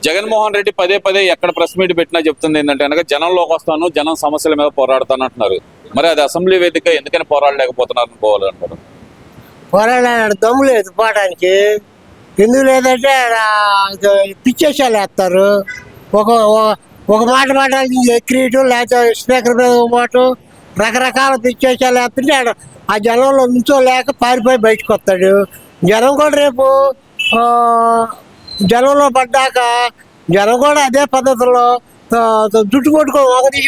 జగన్మోహన్ రెడ్డి పదే పదే ఎక్కడ ప్రెస్ మీట్ పెట్టినా చెప్తుంది ఏంటంటే కనుక జనంలోకి వస్తాను, జనం సమస్యల మీద పోరాడతాను అంటున్నారు. మరి అది అసెంబ్లీ వేదిక ఎందుకని పోరాడలేకపోతున్నారు అనుకోవాలంటారు? పోరాడాడు దమ్ము లేదు పోవడానికి. ఎందుకు లేదంటే పిచ్చేసాలు వేస్తారు. ఒక ఒక మాట మాట్లాడి ఎక్కిరియటం, లేకపోతే స్పీకర్ మీద పోవటం, రకరకాల పిచ్చేసాలు వేస్తుంటే ఆ జనంలో నుంచోలేక పారిపోయి బయటకు వస్తాడు. జనం కూడా రేపు జనంలో పడ్డాక జనం కూడా అదే పద్ధతిలో జుట్టు కొట్టుకొని ఒకటి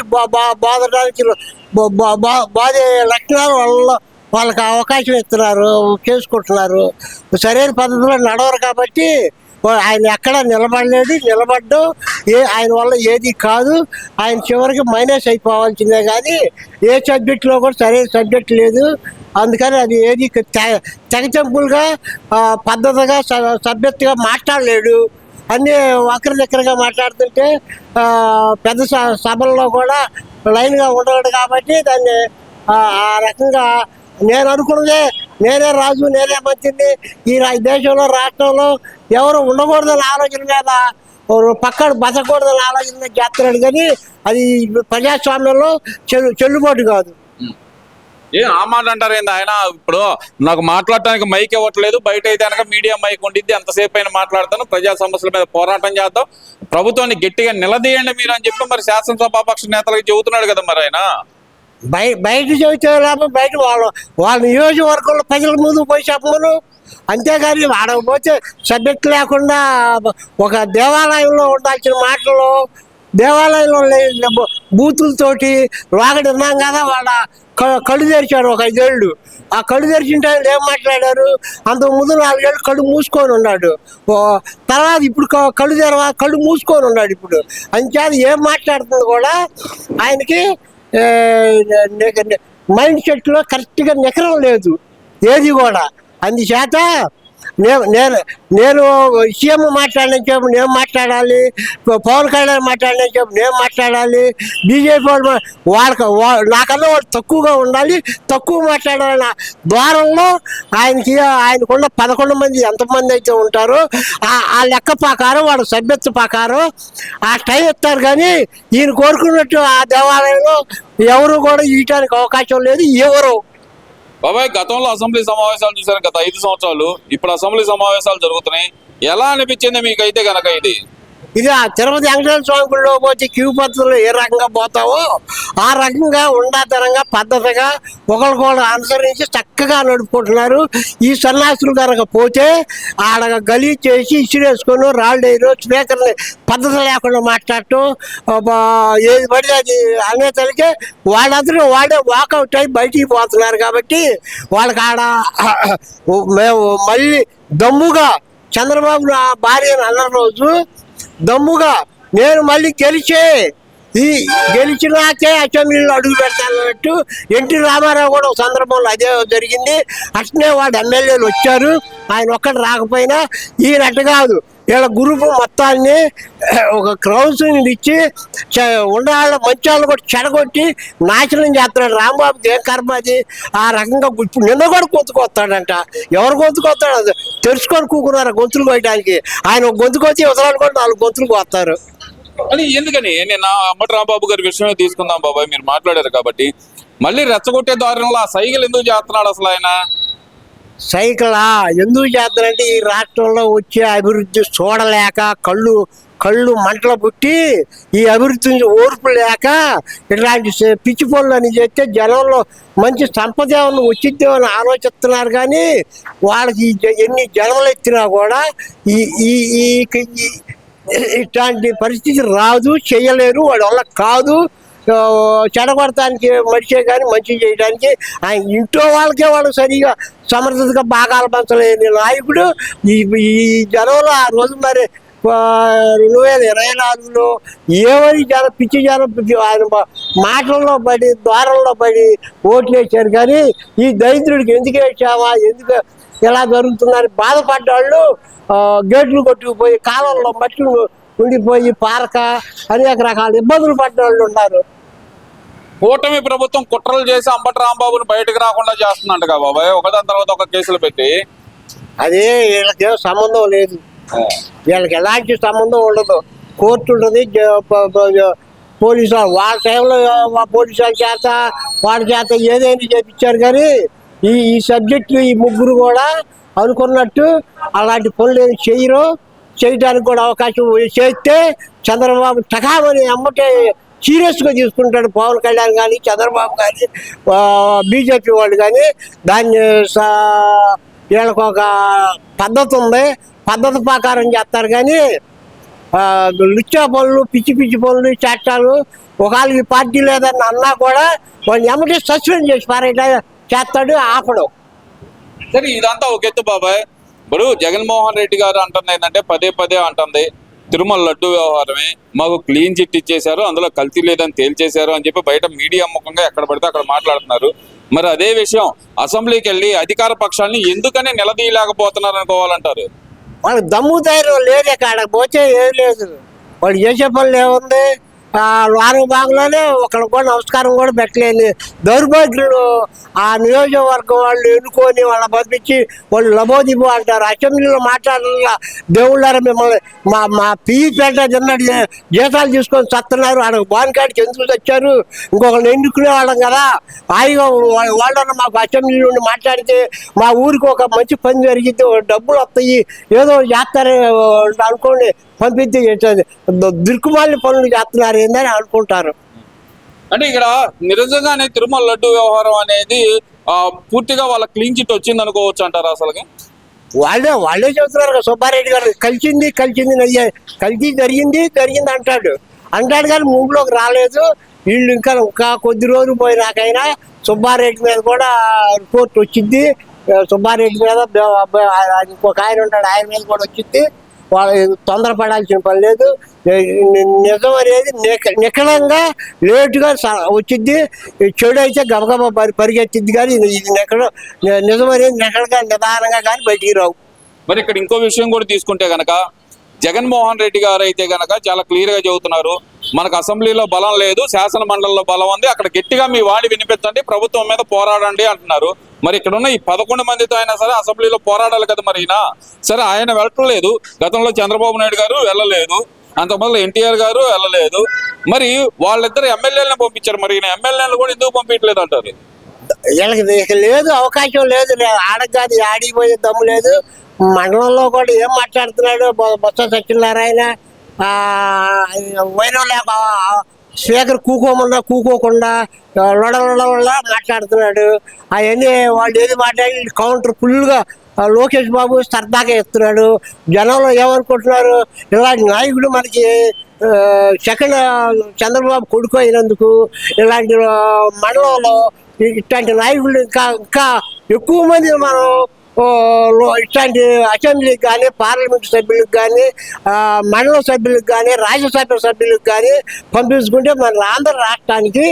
బాధడానికి బాధే లక్షణాలు వాళ్ళకి అవకాశం ఇస్తున్నారు, చేసుకుంటున్నారు. సరైన పద్ధతిలో నడవరు కాబట్టి ఆయన ఎక్కడ నిలబడ్డం ఆయన వల్ల ఏది కాదు. ఆయన చివరికి మైనస్ అయిపోవాల్సిందే కానీ ఏ సబ్జెక్టులో కూడా సరైన సబ్జెక్ట్ లేదు. అందుకని అది ఏది తెగచెంపులుగా పద్ధతిగా సభ్యతగా మాట్లాడలేడు. అన్నీ వక్రదిక్కరగా మాట్లాడుతుంటే పెద్ద సభల్లో కూడా లైన్గా ఉండడు. కాబట్టి దాన్ని ఆ రకంగా నేను అనుకున్నదే, నేనే రాజు, నేనే మంత్రిని, ఈ దేశంలో రాష్ట్రంలో ఎవరు ఉండకూడదని ఆలోచన మీద పక్కన బతకూడదని ఆలోచన మీద చేస్తున్నాడు. కానీ అది ప్రజాస్వామ్యంలో చెల్లుబాటు కాదు. ఆ మాట అంటారు ఏంది? ఆయన ఇప్పుడు నాకు మాట్లాడటానికి మైక్ ఇవ్వట్లేదు, బయట అయితే కనుక మీడియా మైక్ ఉండిద్ది, ఎంతసేపు అయినా మాట్లాడతాను, ప్రజా సమస్యల మీద పోరాటం చేద్దాం, ప్రభుత్వాన్ని గట్టిగా నిలదీయండి మీరు అని చెప్పి మరి శాసనసభాపక్ష నేతలకు చెబుతున్నాడు కదా. మరి ఆయన బయట చెబితే లాభం, బయట వాళ్ళ నియోజకవర్గంలో ప్రజల ముందు పోయి చెప్పమను. అంతేగాని ఆడకపోతే సబ్జెక్ట్ లేకుండా ఒక దేవాలయంలో ఉండాల్సిన మాటలు దేవాలయంలో బూతులతోటి వాగడి ఉన్నాం కదా. వాళ్ళ కళ్ళు తెరిచాడు ఒక 5 ఏళ్ళు. ఆ కళ్ళు తెరిచిన టైంలో ఏం మాట్లాడారు? అంతకు ముందు 4 ఏళ్ళు కళ్ళు మూసుకొని ఉన్నాడు. తర్వాత ఇప్పుడు కళ్ళు మూసుకొని ఉన్నాడు. ఇప్పుడు అంచేత ఏం మాట్లాడుతుంది కూడా ఆయనకి మైండ్ సెట్లో కరెక్ట్గా నికరం లేదు ఏది కూడా. అందుచేత నేను సీఎం మాట్లాడిన చెప్పు నేను మాట్లాడాలి, పవన్ కళ్యాణ్ మాట్లాడిన చెప్పు నేను మాట్లాడాలి, బీజేపీ నాకన్నా వాళ్ళు తక్కువగా ఉండాలి, తక్కువ మాట్లాడాలన్న ద్వారంలో ఆయనకున్న 11 మంది ఎంతమంది అయితే ఉంటారో ఆ లెక్క ప్రకారం వాళ్ళ సభ్యత్వ ప్రకారం ఆ టైం ఇస్తారు. కానీ ఈయన కోరుకున్నట్టు ఆ దేవాలయంలో ఎవరు కూడా ఇవ్వడానికి అవకాశం లేదు. ఎవరు బాబాయ్ గతంలో అసెంబ్లీ సమావేశాలు చూసారు గత 5 సంవత్సరాలు, ఇప్పుడు అసెంబ్లీ సమావేశాలు జరుగుతున్నాయి. ఎలా అనిపించింది మీకైతే కనుక? ఇది తిరుపతి వెంకటేశ్వర స్వామి గుడిలో పోతే క్యూ పద్ధతిలో ఏ రకంగా పోతావో ఆ రకంగా ఉండాతరంగా పద్ధతిగా ఒకరికొకరు అనుసరించి చక్కగా నడుపుకుంటున్నారు. ఈ సన్యాసులు కనుక పోతే ఆడ గలీజ్ చేసి ఇసిరేసుకొని రాళ్ళేరు, స్పీకర్ని పద్ధతి లేకుండా మాట్లాడటం, ఏది పడితే అది అనేసరికి వాళ్ళందరూ వాడే వాకౌట్ అయి బయటికి పోతున్నారు. కాబట్టి వాళ్ళకి ఆడ మేము మళ్ళీ దమ్ముగా చంద్రబాబు భార్యను అన్న రోజు దమ్ముగా నేను మళ్ళీ గెలిచినాకే అసెంబ్లీలో అడుగు పెడతానన్నట్టు ఎన్టీ రామారావు కూడా ఒక సందర్భంలో అదే జరిగింది. అట్నే వాడు ఎమ్మెల్యేలు వచ్చారు, ఆయన ఒక్కటి రాకపోయినా. ఈయనట్టు కాదు, వీళ్ళ గ్రూపు మొత్తాన్ని ఒక కౌన్సిలింగ్ ఇచ్చి ఉండాళ్ళ మంచి వాళ్ళు కూడా చెడగొట్టి నాశనం చేస్తున్నాడు. రాంబాబుకి ఏం కర్మ అది? ఆ రకంగా ఇప్పుడు నిన్న కూడా గొంతుకొస్తాడంట. ఎవరు గొంతుకొస్తాడు? అది తెరుచుకొని కూకున్నారు గొంతులు కోయడానికి. ఆయన గొంతుకొచ్చి ఇవతరాలు కూడా 4 గొంతులు కోస్తారు. అని ఎందుకని నేను అంబటి రాంబాబు గారి విషయమే తీసుకుందాం బాబాయ్, మీరు మాట్లాడారు కాబట్టి. మళ్ళీ రెచ్చగొట్టే దారుణంలో ఆ సైకిల్ ఎందుకు చేస్తున్నాడు అసలు ఆయన? సైకిల్ ఎందుకు చేస్తారంటే ఈ రాష్ట్రంలో వచ్చే అభివృద్ధి చూడలేక కళ్ళు మంటలు పుట్టి ఈ అభివృద్ధి నుంచి ఓర్పు లేక ఇట్లాంటి పిచ్చి పనులు అని చెప్తే జనంలో మంచి సంపద ఏమన్నా వచ్చిద్దేమని ఆలోచిస్తున్నారు. కానీ వాళ్ళకి ఎన్ని జనములు ఎత్తినా కూడా ఇట్లాంటి పరిస్థితి రాదు, చేయలేరు, వాడి వల్ల కాదు. చెడగొడటానికి మనిషే కానీ మంచి చేయడానికి ఆయన ఇంట్లో వాళ్ళకే వాళ్ళు సరిగా సమర్థతగా భాగాలు పంచలేని నాయకుడు ఈ జనంలో ఆ రోజు మరి 2024లో ఏమని పిచ్చి జనం ఆయన మాటల్లో పడి ద్వారంలో పడి ఓట్లు వేశారు. కానీ ఈ దరిద్రుడికి ఎందుకు వేసావా, ఎందుకు ఎలా జరుగుతుందని బాధపడ్డాళ్ళు గేట్లు కొట్టుకుపోయి కాలంలో మట్టిలు ఉండిపోయి పారక అనేక రకాల ఇబ్బందులు పడ్డ వాళ్ళు ఉన్నారు. కూటమి ప్రభుత్వం కుట్రలు చేసి అంబటి రాంబాబుని బయటకు రాకుండా చేస్తుందంట బాబాయ్, ఒకదాని తర్వాత ఒక కేసులు పెట్టి. అదే వీళ్ళకి సంబంధం లేదు, వీళ్ళకి ఎలాంటి సంబంధం ఉండదు. కోర్టు ఉంటుంది, పోలీసు వాళ్ళ టైంలో పోలీసు వాళ్ళ చేత వాళ్ళ చేత ఏదైనా చేపించారు. కానీ ఈ సబ్జెక్టు ఈ ముగ్గురు కూడా అనుకున్నట్టు అలాంటి పనులు ఏమి చేయరు. చేయడానికి కూడా అవకాశం చేస్తే చంద్రబాబు టకామని అమ్మటే సీరియస్గా తీసుకుంటాడు పవన్ కళ్యాణ్ కానీ, చంద్రబాబు కానీ, బీజేపీ వాళ్ళు కానీ. దాన్ని వీళ్ళకు ఒక పద్ధతి ఉంది, పద్ధతి ప్రకారం చేస్తారు. కానీ లుచ్చా పనులు, పిచ్చి పిచ్చి పనులు, చట్టాలు ఒకవేళ ఈ పార్టీ లేదని అన్నా కూడా వాడిని ఎమ్మటే సస్పెండ్ చేసి పారేట చేస్తాడు, ఆపడం. సరే ఇదంతా ఒక ఎత్తు బాబాయ్. ఇప్పుడు జగన్మోహన్ రెడ్డి గారు అంటుంది ఏంటంటే పదే పదే అంటుంది తిరుమల లడ్డు వ్యవహారమే మాకు క్లీన్ చిట్ ఇచ్చేశారు, అందులో కల్తీ లేదని తేల్చేశారు అని చెప్పి బయట మీడియా ముఖంగా ఎక్కడ పడితే అక్కడ మాట్లాడుతున్నారు. మరి అదే విషయం అసెంబ్లీకి వెళ్ళి అధికార పక్షాన్ని ఎందుకని నిలదీయలేకపోతున్నారు అనుకోవాలంటారు? వాళ్ళు దమ్ము ధైర్యం లేదు, అక్కడ పోతే ఏం లేదు. వాళ్ళు చేసే పనులు ఏముంది, వారం భాగంలోనే ఒకళ్ళు కూడా నమస్కారం కూడా పెట్టలేని దౌర్భాగ్యులు. ఆ నియోజకవర్గం వాళ్ళు ఎన్నుకొని వాళ్ళ పంపించి వాళ్ళు లబోదిబో అంటారు. అసెంబ్లీలో మాట్లాడాల దేవుళ్ళారా మిమ్మల్ని మా పిఈ పేట తిన్నాడు జీతాలు తీసుకొని చస్తున్నారు, ఆడ బాన్కాడికి ఎందుకు వచ్చారు, ఇంకొకరిని ఎన్నుకునే వాళ్ళం కదా. హాయిగా వాళ్ళన్న మాకు అసెంబ్లీ నుండి మాట్లాడితే మా ఊరికి ఒక మంచి పని జరిగితే డబ్బులు వస్తాయి, ఏదో చేస్తారు అనుకోండి, పంపిస్తే దిక్కుమాలిన పనులు చేస్తున్నారు ఏందని అనుకుంటారు. అంటే ఇక్కడ నిజంగానే తిరుమల లడ్డు వ్యవహారం అనేది పూర్తిగా వాళ్ళ క్లీన్ చిట్ వచ్చింది అనుకోవచ్చు అంటారు? అసలు వాళ్ళే చెబుతున్నారు కదా, సుబ్బారెడ్డి గారు కలిసింది కలిసి జరిగింది అంటాడు కానీ మూడులోకి రాలేదు. వీళ్ళు ఇంకా కొద్ది రోజులు పోయినాకైనా సుబ్బారెడ్డి మీద కూడా రిపోర్ట్ వచ్చింది. సుబ్బారెడ్డి మీద ఇంకొక ఆయన ఉంటాడు, ఆయన మీద కూడా వచ్చింది. వాళ్ళు తొందరపడాల్సిన పని లేదు. నిజం అనేది నిఖిలంగా లేటుగా వచ్చింది. చెడు అయితే గబగబా పరిగెత్తిద్ది, కానీ ఇది నిజం అనేది నిఖిలంగా నిదానంగా కానీ బయటికి రావు. మరి ఇక్కడ ఇంకో విషయం కూడా తీసుకుంటే గనక జగన్మోహన్ రెడ్డి గారు అయితే గనక చాలా క్లియర్ గా చెబుతున్నారు, మనకు అసెంబ్లీలో బలం లేదు, శాసన మండలిలో బలం ఉంది, అక్కడ గట్టిగా మీ వాడి వినిపించండి, ప్రభుత్వం మీద పోరాడండి అంటున్నారు. మరి ఇక్కడ ఉన్న ఈ 11 మందితో అయినా సరే అసెంబ్లీలో పోరాడాలి కదా. మరి సరే ఆయన వెళ్ళలేదు, గతంలో చంద్రబాబు నాయుడు గారు వెళ్ళలేదు, అంతమంది ఎన్టీఆర్ గారు వెళ్ళలేదు. మరి వాళ్ళిద్దరు ఎమ్మెల్యేలను పంపించారు, మరి ఈయన ఎమ్మెల్యేలు కూడా ఎందుకు పంపించలేదు అంటారు? వీళ్ళకి లేదు, అవకాశం లేదు, ఆడగాది ఆడిపోయే దమ్ము లేదు. మండలంలో కూడా ఏం మాట్లాడుతున్నాడు బొత్స సత్యనారాయణ, వైరంలేక స్పీకర్ కూకోకుండా లొడలొడ మాట్లాడుతున్నాడు. అవన్నీ వాళ్ళు ఏది మాట్లాడి కౌంటర్ ఫుల్గా లోకేష్ బాబు సరదాగా ఇస్తున్నాడు. జనంలో ఏమనుకుంటున్నారు, ఇలాంటి నాయకుడు మనకి సెకండ్ చంద్రబాబు కొడుకు అయినందుకు ఇలాంటి మండలంలో ఇట్లాంటి నాయకులు ఇంకా ఎక్కువ మంది మనం ఇట్లాంటి అసెంబ్లీకి కానీ, పార్లమెంట్ సభ్యులకు కానీ, మండల సభ్యులకు కానీ, రాజ్యసభ సభ్యులకు కానీ పంపించుకుంటే మన ఆంధ్ర రాష్ట్రానికి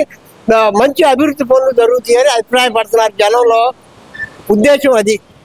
మంచి అభివృద్ధి పనులు జరుగుతాయని అభిప్రాయపడుతున్నారు జనంలో. ఉద్దేశం అది.